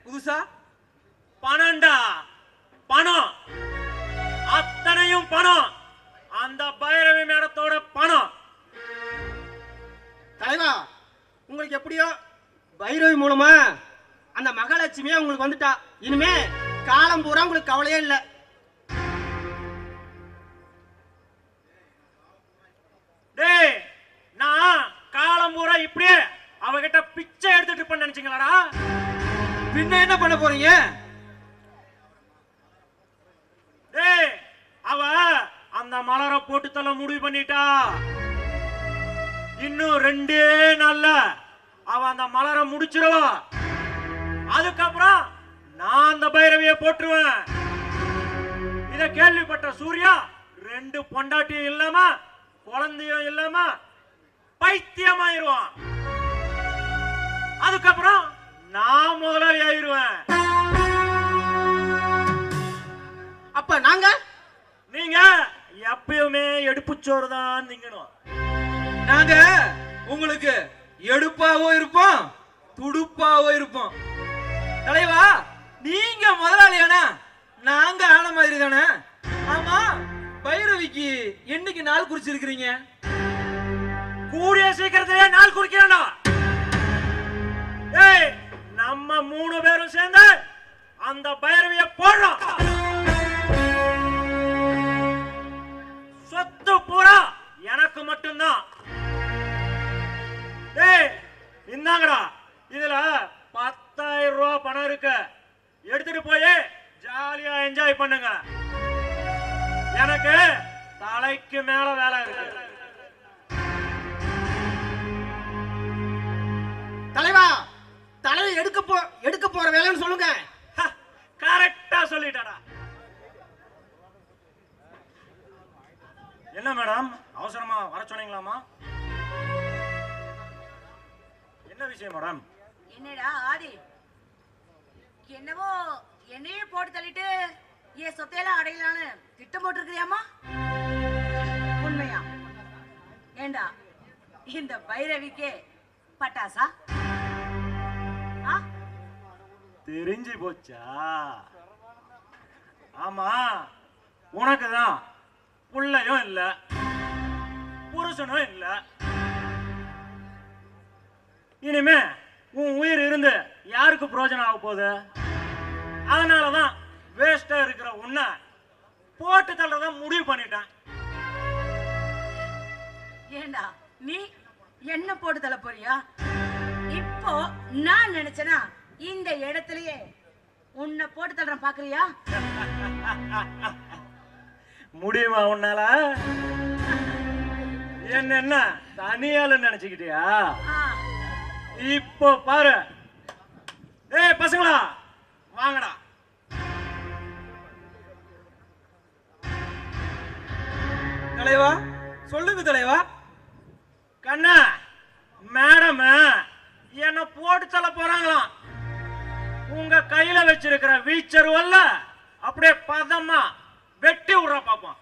புதுசா பணம்டா, பணம், அத்தனையும் பணம். அந்த பைரவி மேடத்தோட பணம். தலைவா, உங்களுக்கு எப்படியோ பைரவி மூலமா அந்த மகாலட்சுமியா உங்களுக்கு வந்துட்டா. இனிமே காலம் பூரா உங்களுக்கு கவலையே இல்லை. டேய், நான் காலம் பூரா இப்படியே அவகிட்ட பிச்சை எடுத்துட்டு இருப்பேன்னு நினைச்சீங்களாடா? பின்ன என்ன பண்ண போறீங்க? டேய், அவ அந்த மலரை போட்டு தள்ள முடிவு பண்ணிட்டா. இன்னும் 2 நாள்ல அவ அந்த மலரை முடிச்சிருவா. அதுக்கப்புறம் நான் அந்த பைரவியை போட்டுருவேன். இத கேள்விப்பட்ட சூர்யா 2 பொண்டாட்டியும் இல்லாம குழந்தையும் இல்லாம பைத்தியமாயிருவான். அதுக்கப்புறம் நான் முதலாளி ஆயிருவேன். அப்ப நீங்க எப்பயுமே எடுப்புச்சோறு தான் திங்கணும். நாங்க உங்களுக்கு எடுப்பாவோ இருப்போம், துடுப்பாவோ இருப்போம். தலைவா, நீங்க முதலாளியானா நாங்க ஆன மாதிரி தானே? ஆமா, பைரவிக்கு என்னைக்கு நாள் குறிச்சிருக்கிறீங்க? கூடிய சீக்கிரத்திலே நாள் குறிக்கிறேன்டா. ஏய், நம்ம 3 பேரும் சேர்ந்து அந்த பைரவியை போடுறோம். சொத்து பூரா எனக்கு மட்டும்தான். ஏய், இந்தாங்கடா, இதுல 10,000 ரூபாய் பணம் இருக்கு. எடுத்துட்டு போய் ஜாலியா என்ஜாய் பண்ணுங்க. எனக்கு தலைக்கு மேல வேலை இருக்கு. தலைவா, தலையை எடுக்க போற வேலைன்னு சொல்லுங்க. கரெக்டா சொல்லிட்டாடா. என்ன மேடம், அவசரமா வர சொன்னீங்களாமா? என்ன விஷயம் மேடம்? என்னடா ஆதி, என்னவோ என்னையே போட்டு தள்ளிட்டு ஏன் சொத்தையெல்லாம் அடையலான்னு திட்டம் போட்டிருக்கிறியாமா? உண்மையா? ஏண்டா, இந்த பைரவிக்கே பட்டாசா? தெரிஞ்சு போச்சா? ஆமா, உனக்குதான் புள்ளையும் இல்ல, புருஷனும் இல்ல. இனிமே உன் உயிர் இருந்து யாருக்கு பிரயோஜனம் ஆக போகுது? அதனாலதான் வேஸ்டா இருக்கிற உன்னை போட்டு தள்ளத முடிவு பண்ணிட்டேன். ஏண்டா, நீ என்ன போட்டு தள்ள போறியா? இப்போ நான் நினைச்சனா இந்த இடத்துலயே உன்னை போட்டு தள்ளுறேன், பாக்குறியா? முடியுமா உன்னால? என்ன தனியால நினைச்சுக்கிட்டியா? இப்போ பாரு. ஏய் பசங்களா, வாங்கடா. தலைவா, சொல்லுங்க தலைவா. கண்ணா, மேடம் என்ன போட்டு தள்ள போறாங்களாம். உங்க கையில வச்சிருக்கிற வீச்சருவல்ல அப்படியே பதமா வெட்டி விடுற பாப்போம்.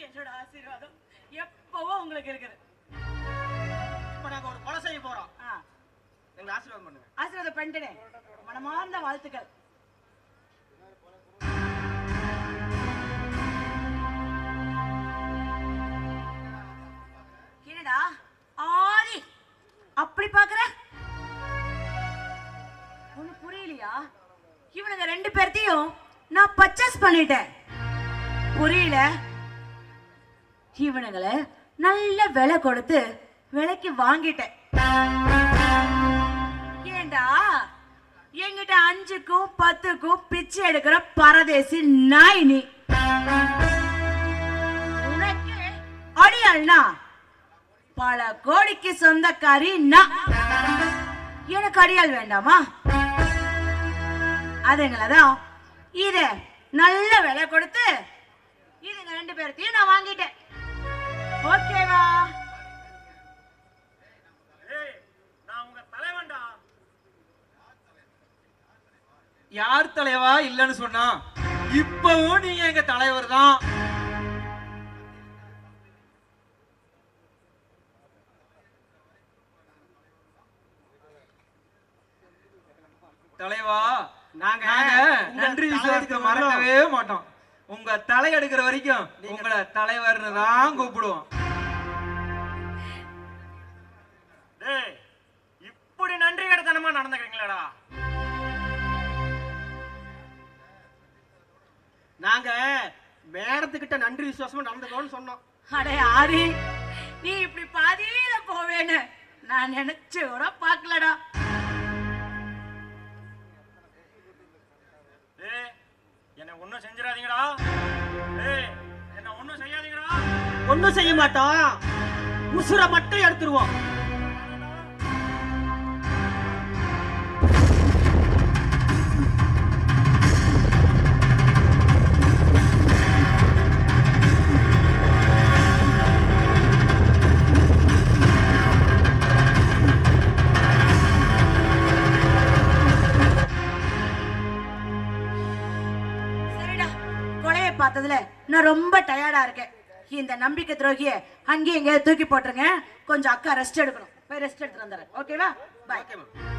என்னோட ஆசீர்வாதம் எப்பவும் உங்களுக்கு இருக்குது. இப்ப நாங்க ஒரு கொலை செய்ய போறோம். எங்களை ஆசீர்வாதம் பண்ணுங்க. ஆசீர்வாதம் பண்ணிட்டேன். மனமார்ந்த வாழ்த்துக்கள். என்னடா ஆதி அப்படி பாக்குற? ஒண்ணு புரியலையா? இவனுங்க 2 பேர்த்தையும் நான் பர்ச்சேஸ் பண்ணிட்டேன். புரியல? இவனுங்களை நல்ல விலை கொடுத்து விலைக்கு வாங்கிட்டேன். ஏண்டா, என்கிட்ட 5க்கும் 10க்கும் பிச்சை எடுக்கிற பரதேசி நாய் நீ. உனக்கு அடியாள்னா பல கோடிக்கு சொந்தக்காரி நான். எனக்கு அடியாள் வேண்டாமா? அதுங்களதான் இத நல்ல விலை கொடுத்து இதுங்க 2 பேர்த்தையும் நான் வாங்கிட்டேன். ஓகேவா? நான் உங்க தலைவன்டா. யார் தலைவா இல்லன்னு சொன்னா? இப்பவும் நீங்க எங்க தலைவர் தான். தலைவா, நாங்க உங்க நன்றி விசுவாசத்தை தலையெடுக்கிற மறக்கவே மாட்டோம். உங்க தலை எடுக்கிற வரைக்கும் உங்களை தலைவர்னு தான் கூப்பிடுவோம். டேய், இப்படி நன்றி கடத்தனமா நடந்துக்கிறீங்களா? நாங்க மேடத்துக்கிட்ட நன்றி விசுவாசமா நடந்துக்கோன்னு சொன்னோம். அடே ஆதி, நீ இப்படி பாதியில போவேன்னு நான் நினைச்சு கூட பார்க்கலடா. டேய், என்ன ஒண்ணும் செஞ்சிடாதீங்கடா. டேய், என்ன ஒண்ணும் செய்யாதீங்கடா. ஒண்ணும் செய்ய மாட்டோம், உசுர மட்டும் எடுத்துருவோம். சரிடா, கொலையை பார்த்ததுல நான் ரொம்ப டயர்டா இருக்கேன். இந்த நம்பிக்கை துரோகிய அங்கேயே எங்கேயாவது தூக்கி போட்டுருங்க. கொஞ்சம் அக்கா ரெஸ்ட் எடுக்கணும். போய் ரெஸ்ட் எடுத்துட்டு வந்துடுறேன். ஓகேவா? பாய். ஓகேம்மா.